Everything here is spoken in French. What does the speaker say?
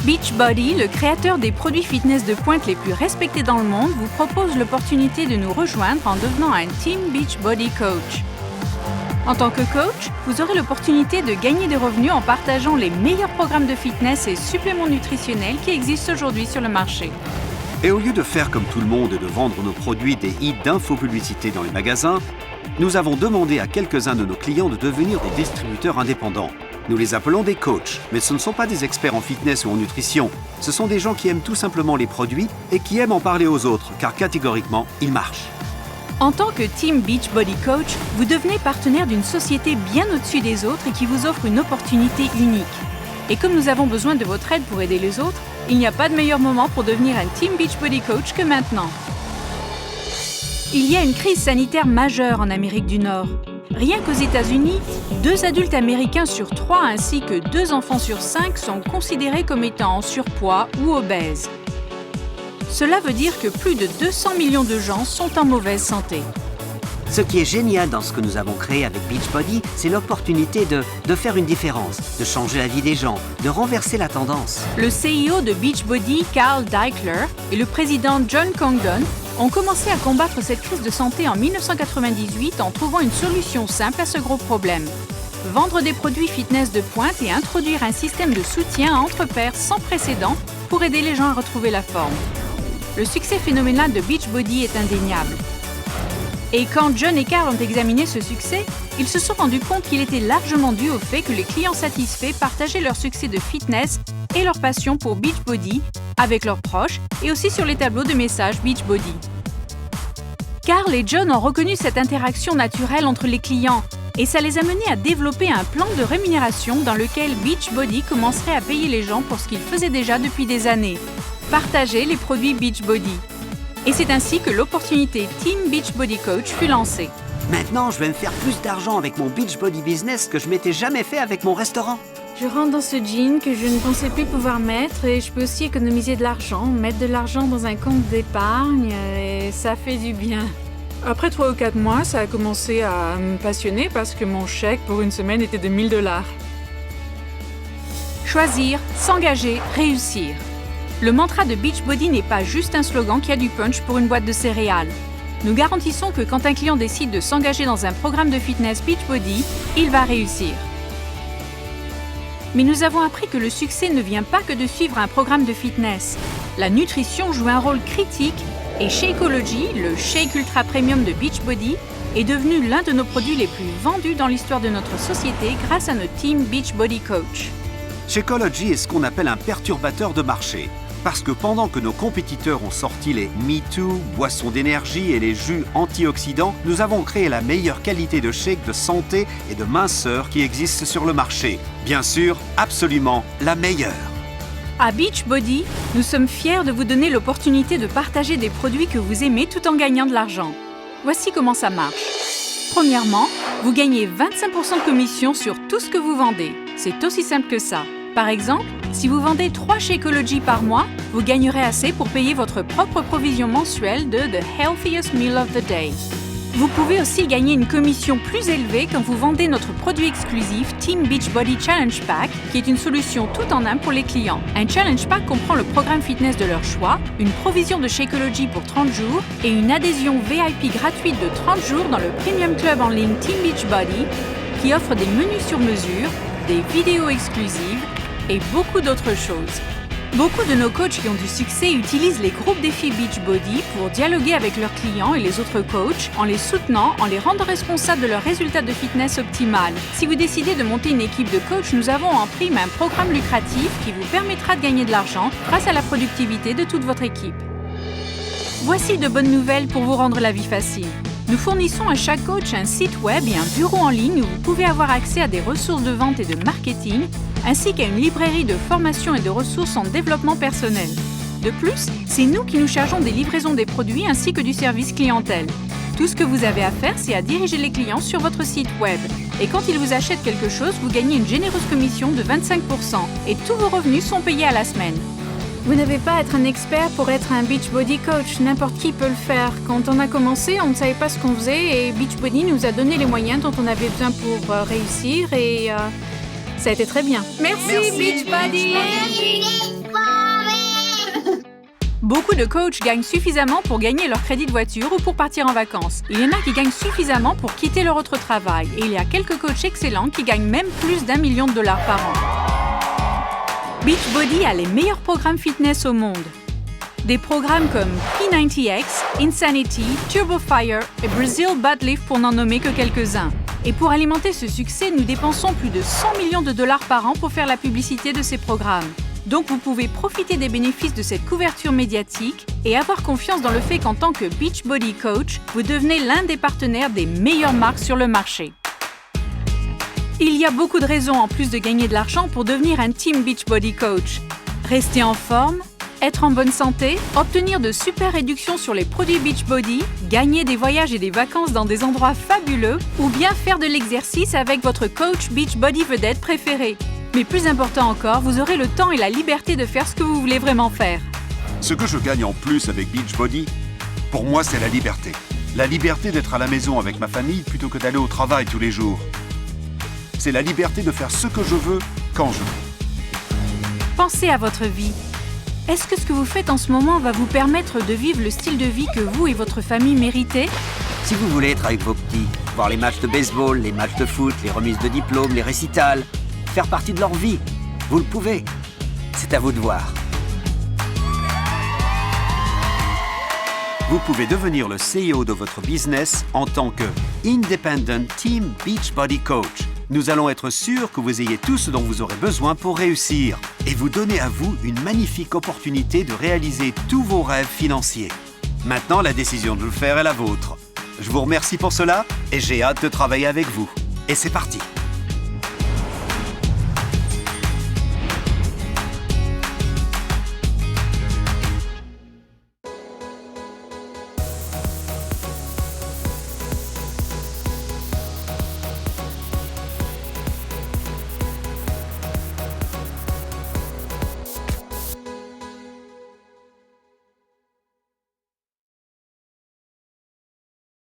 Beachbody, le créateur des produits fitness de pointe les plus respectés dans le monde, vous propose l'opportunité de nous rejoindre en devenant un Team Beachbody Coach. En tant que coach, vous aurez l'opportunité de gagner des revenus en partageant les meilleurs programmes de fitness et suppléments nutritionnels qui existent aujourd'hui sur le marché. Et au lieu de faire comme tout le monde et de vendre nos produits des hits d'infopublicité dans les magasins, nous avons demandé à quelques-uns de nos clients de devenir des distributeurs indépendants. Nous les appelons des coachs, mais ce ne sont pas des experts en fitness ou en nutrition. Ce sont des gens qui aiment tout simplement les produits et qui aiment en parler aux autres, car catégoriquement, ils marchent. En tant que Team Beachbody Coach, vous devenez partenaire d'une société bien au-dessus des autres et qui vous offre une opportunité unique. Et comme nous avons besoin de votre aide pour aider les autres, il n'y a pas de meilleur moment pour devenir un Team Beachbody Coach que maintenant. Il y a une crise sanitaire majeure en Amérique du Nord. Rien qu'aux États-Unis, 2 adultes américains sur 3 ainsi que 2 enfants sur 5 sont considérés comme étant en surpoids ou obèses. Cela veut dire que plus de 200 millions de gens sont en mauvaise santé. Ce qui est génial dans ce que nous avons créé avec Beachbody, c'est l'opportunité de faire une différence, de changer la vie des gens, de renverser la tendance. Le CEO de Beachbody, Carl Daikeler, et le président John Congdon ont commencé à combattre cette crise de santé en 1998 en trouvant une solution simple à ce gros problème. Vendre des produits fitness de pointe et introduire un système de soutien entre pairs sans précédent pour aider les gens à retrouver la forme. Le succès phénoménal de Beachbody est indéniable. Et quand John et Carl ont examiné ce succès, ils se sont rendus compte qu'il était largement dû au fait que les clients satisfaits partageaient leur succès de fitness et leur passion pour Beachbody avec leurs proches et aussi sur les tableaux de messages Beachbody. Carl et John ont reconnu cette interaction naturelle entre les clients et ça les a menés à développer un plan de rémunération dans lequel Beachbody commencerait à payer les gens pour ce qu'ils faisaient déjà depuis des années, partager les produits Beachbody. Et c'est ainsi que l'opportunité Team Beachbody Coach fut lancée. Maintenant, je vais me faire plus d'argent avec mon Beachbody business que je m'étais jamais fait avec mon restaurant. Je rentre dans ce jean que je ne pensais plus pouvoir mettre et je peux aussi économiser de l'argent, mettre de l'argent dans un compte d'épargne et ça fait du bien. Après 3 ou 4 mois, ça a commencé à me passionner parce que mon chèque pour une semaine était de 1 000 $. Choisir, s'engager, réussir. Le mantra de Beachbody n'est pas juste un slogan qui a du punch pour une boîte de céréales. Nous garantissons que quand un client décide de s'engager dans un programme de fitness Beachbody, il va réussir. Mais nous avons appris que le succès ne vient pas que de suivre un programme de fitness. La nutrition joue un rôle critique et Shakeology, le shake ultra premium de Beachbody, est devenu l'un de nos produits les plus vendus dans l'histoire de notre société grâce à notre team Beachbody Coach. Shakeology est ce qu'on appelle un perturbateur de marché. Parce que pendant que nos compétiteurs ont sorti les MeToo, boissons d'énergie et les jus antioxydants, nous avons créé la meilleure qualité de shake de santé et de minceur qui existe sur le marché. Bien sûr, absolument la meilleure. À Beachbody, nous sommes fiers de vous donner l'opportunité de partager des produits que vous aimez tout en gagnant de l'argent. Voici comment ça marche. Premièrement, vous gagnez 25% de commission sur tout ce que vous vendez. C'est aussi simple que ça. Par exemple, si vous vendez 3 Shakeology par mois, vous gagnerez assez pour payer votre propre provision mensuelle de The Healthiest Meal of the Day. Vous pouvez aussi gagner une commission plus élevée quand vous vendez notre produit exclusif Team Beachbody Challenge Pack, qui est une solution tout en un pour les clients. Un Challenge Pack comprend le programme fitness de leur choix, une provision de Shakeology pour 30 jours et une adhésion VIP gratuite de 30 jours dans le Premium Club en ligne Team Beachbody, qui offre des menus sur mesure, des vidéos exclusives et beaucoup d'autres choses. Beaucoup de nos coachs qui ont du succès utilisent les groupes défis Beachbody pour dialoguer avec leurs clients et les autres coachs en les soutenant, en les rendant responsables de leurs résultats de fitness optimal. Si vous décidez de monter une équipe de coachs, nous avons en prime un programme lucratif qui vous permettra de gagner de l'argent grâce à la productivité de toute votre équipe. Voici de bonnes nouvelles pour vous rendre la vie facile. Nous fournissons à chaque coach un site web et un bureau en ligne où vous pouvez avoir accès à des ressources de vente et de marketing, ainsi qu'à une librairie de formation et de ressources en développement personnel. De plus, c'est nous qui nous chargeons des livraisons des produits ainsi que du service clientèle. Tout ce que vous avez à faire, c'est à diriger les clients sur votre site web. Et quand ils vous achètent quelque chose, vous gagnez une généreuse commission de 25% et tous vos revenus sont payés à la semaine. Vous n'avez pas à être un expert pour être un Beachbody Coach, n'importe qui peut le faire. Quand on a commencé, on ne savait pas ce qu'on faisait et Beachbody nous a donné les moyens dont on avait besoin pour réussir et Ça a été très bien. Merci Beachbody. Beaucoup de coachs gagnent suffisamment pour gagner leur crédit de voiture ou pour partir en vacances. Il y en a qui gagnent suffisamment pour quitter leur autre travail. Et il y a quelques coachs excellents qui gagnent même plus d'1 million de dollars par an. Beachbody a les meilleurs programmes fitness au monde. Des programmes comme P90X, Insanity, Turbo Fire et Brazil Butt Lift pour n'en nommer que quelques-uns. Et pour alimenter ce succès, nous dépensons plus de 100 millions de dollars par an pour faire la publicité de ces programmes. Donc vous pouvez profiter des bénéfices de cette couverture médiatique et avoir confiance dans le fait qu'en tant que Beachbody Coach, vous devenez l'un des partenaires des meilleures marques sur le marché. Il y a beaucoup de raisons en plus de gagner de l'argent pour devenir un Team Beachbody Coach. Rester en forme, être en bonne santé, obtenir de super réductions sur les produits Beachbody, gagner des voyages et des vacances dans des endroits fabuleux ou bien faire de l'exercice avec votre coach Beachbody vedette préféré. Mais plus important encore, vous aurez le temps et la liberté de faire ce que vous voulez vraiment faire. Ce que je gagne en plus avec Beachbody, pour moi, c'est la liberté. La liberté d'être à la maison avec ma famille plutôt que d'aller au travail tous les jours. C'est la liberté de faire ce que je veux, quand je veux. Pensez à votre vie. Est-ce que ce que vous faites en ce moment va vous permettre de vivre le style de vie que vous et votre famille méritez? Si vous voulez être avec vos petits, voir les matchs de baseball, les matchs de foot, les remises de diplômes, les récitals, faire partie de leur vie, vous le pouvez. C'est à vous de voir. Vous pouvez devenir le CEO de votre business en tant que Independent Team Beachbody Coach. Nous allons être sûrs que vous ayez tout ce dont vous aurez besoin pour réussir et vous donner à vous une magnifique opportunité de réaliser tous vos rêves financiers. Maintenant, la décision de le faire est la vôtre. Je vous remercie pour cela et j'ai hâte de travailler avec vous. Et c'est parti!